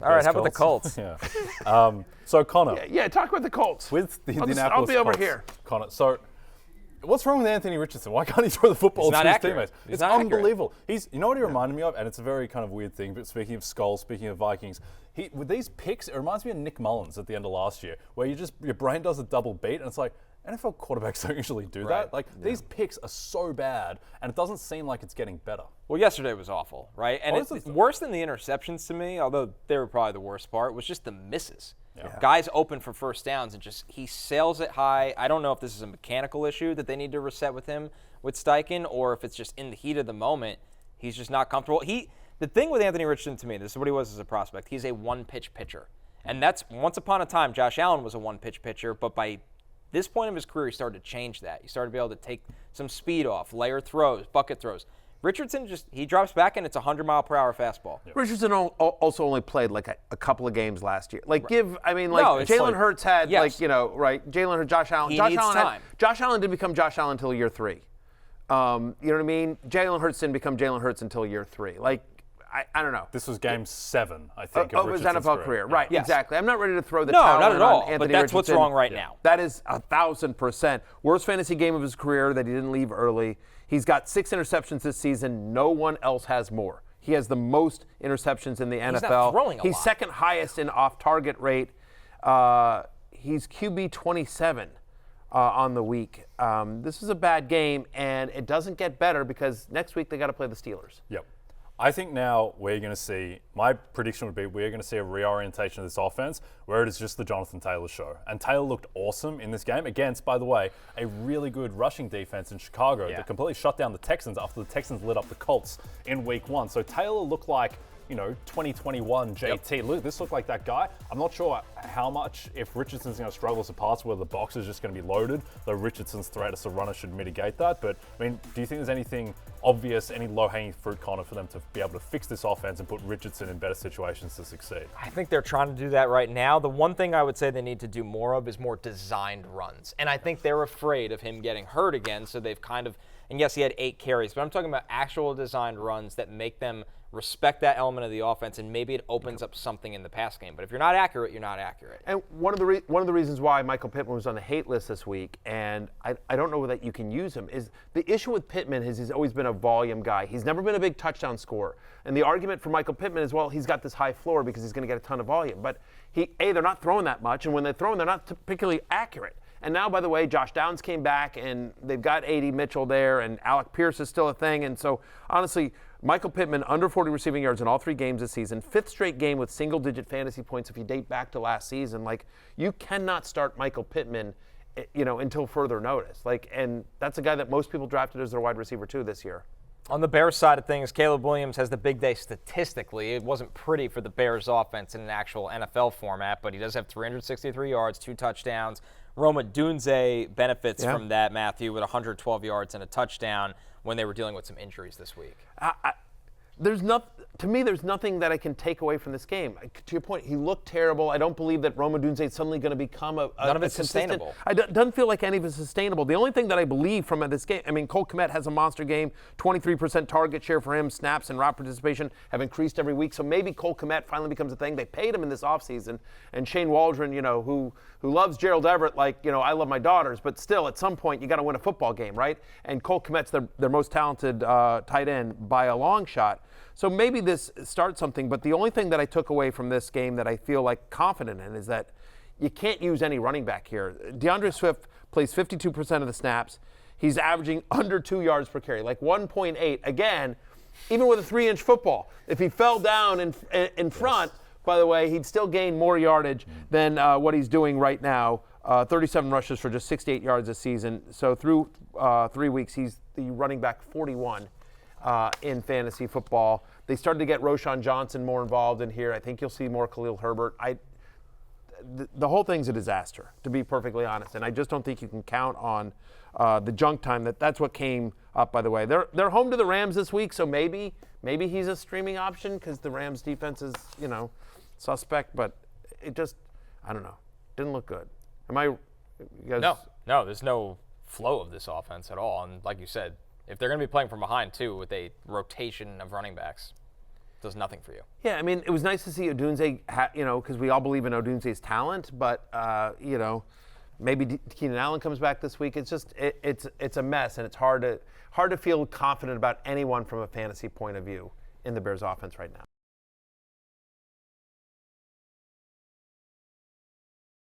All right, how about the Colts? Yeah. So, Connor. Yeah, talk about the Colts. With the Indianapolis I'll be over Colts, here. Connor. So, what's wrong with Anthony Richardson? Why can't he throw the football to his teammates? It's unbelievable. You know what he reminded me of? And it's a very kind of weird thing, but speaking of Skulls, speaking of Vikings, with these picks, it reminds me of Nick Mullins at the end of last year, where your brain does a double beat, and it's like, NFL quarterbacks don't usually do that. These picks are so bad, and it doesn't seem like it's getting better. Well, yesterday was awful, right? And it's worse than the interceptions to me, although they were probably the worst part, was just the misses. Yeah. Guys open for first downs, and just he sails it high. I don't know if this is a mechanical issue that they need to reset with him, with Steichen, or if it's just in the heat of the moment, he's just not comfortable. The thing with Anthony Richardson to me, this is what he was as a prospect, he's a one-pitch pitcher. And that's, once upon a time, Josh Allen was a one-pitch pitcher, but by this point of his career, he started to change that. He started to be able to take some speed off, layer throws, bucket throws. Richardson he drops back and it's a 100-mile-per-hour fastball. Yep. Richardson also only played like a couple of games last year. Jalen Hurts had Jalen Hurts, Josh Allen. Josh Allen didn't become Josh Allen until year 3. You know what I mean? Jalen Hurts didn't become Jalen Hurts until year 3. I don't know. This was game 7, I think, of his NFL career. Right, yes. Exactly. I'm not ready to throw the towel not at all, on Anthony but that's Richardson. what's wrong right now. That is 1,000%. Worst fantasy game of his career that he didn't leave early. He's got 6 interceptions this season. No one else has more. He has the most interceptions in the NFL. He's not throwing a lot. He's second highest in off-target rate. He's QB 27 on the week. This is a bad game, and it doesn't get better because next week they got to play the Steelers. Yep. I think now we're going to see, my prediction would be we're going to see a reorientation of this offense where it is just the Jonathan Taylor show. And Taylor looked awesome in this game against, by the way, a really good rushing defense in Chicago that completely shut down the Texans after the Texans lit up the Colts in week 1. So Taylor looked like, 2021 JT. Yep. Look, this looked like that guy. I'm not sure how much, if Richardson's going to struggle as a passer, whether the box is just going to be loaded, though Richardson's threat as a runner should mitigate that. But, do you think there's anything obvious, any low-hanging fruit, Connor, for them to be able to fix this offense and put Richardson in better situations to succeed? I think they're trying to do that right now. The one thing I would say they need to do more of is more designed runs. And I think they're afraid of him getting hurt again, so they've kind of, and yes, he had 8 carries, but I'm talking about actual designed runs that make them respect that element of the offense, and maybe it opens up something in the pass game. But if you're not accurate, you're not accurate. And one of the reasons why Michael Pittman was on the hate list this week, and I don't know that you can use him, is the issue with Pittman is he's always been a volume guy. He's never been a big touchdown scorer. And the argument for Michael Pittman is, well, he's got this high floor because he's going to get a ton of volume. But they're not throwing that much, and when they're throwing, they're not particularly accurate. And now, by the way, Josh Downs came back, and they've got A.D. Mitchell there, and Alec Pierce is still a thing. And so, honestly, Michael Pittman, under 40 receiving yards in all 3 games this season, 5th straight game with single-digit fantasy points if you date back to last season. You cannot start Michael Pittman, until further notice. And that's a guy that most people drafted as their wide receiver, too, this year. On the Bears side of things, Caleb Williams has the big day statistically. It wasn't pretty for the Bears offense in an actual NFL format, but he does have 363 yards, 2 touchdowns. Roma Dunze benefits from that, Matthew, with 112 yards and a touchdown when they were dealing with some injuries this week. To me, there's nothing that I can take away from this game. To your point, he looked terrible. I don't believe that Roma Dunze is suddenly going to become none of it's sustainable. It doesn't feel like any of it's sustainable. The only thing that I believe from this game, Cole Kmet has a monster game, 23% target share for him, snaps and route participation have increased every week. So maybe Cole Kmet finally becomes a thing. They paid him in this offseason. And Shane Waldron, who loves Gerald Everett I love my daughters, but still at some point you got to win a football game, right? And Cole Kmet's their most talented tight end by a long shot. So maybe this starts something, but the only thing that I took away from this game that I feel confident in is that you can't use any running back here. DeAndre Swift plays 52% of the snaps. He's averaging under 2 yards per carry, 1.8. Again, even with a 3-inch football, if he fell down in front, by the way, he'd still gain more yardage than what he's doing right now. 37 rushes for just 68 yards this season. So through 3 weeks, he's the running back 41. In fantasy football. They started to get Roshan Johnson more involved in here. I think you'll see more Khalil Herbert. The whole thing's a disaster, to be perfectly honest, and I just don't think you can count on the junk time. That's what came up, by the way. They're home to the Rams this week, so maybe he's a streaming option because the Rams defense is, suspect, but it just, I don't know, didn't look good. You guys? No, there's no flow of this offense at all, and like you said, if they're going to be playing from behind, too, with a rotation of running backs. does nothing for you. Yeah, I mean, it was nice to see Odunze, because we all believe in Odunze's talent, but, maybe Keenan Allen comes back this week. It's just, it's a mess, and it's hard to feel confident about anyone from a fantasy point of view in the Bears offense right now.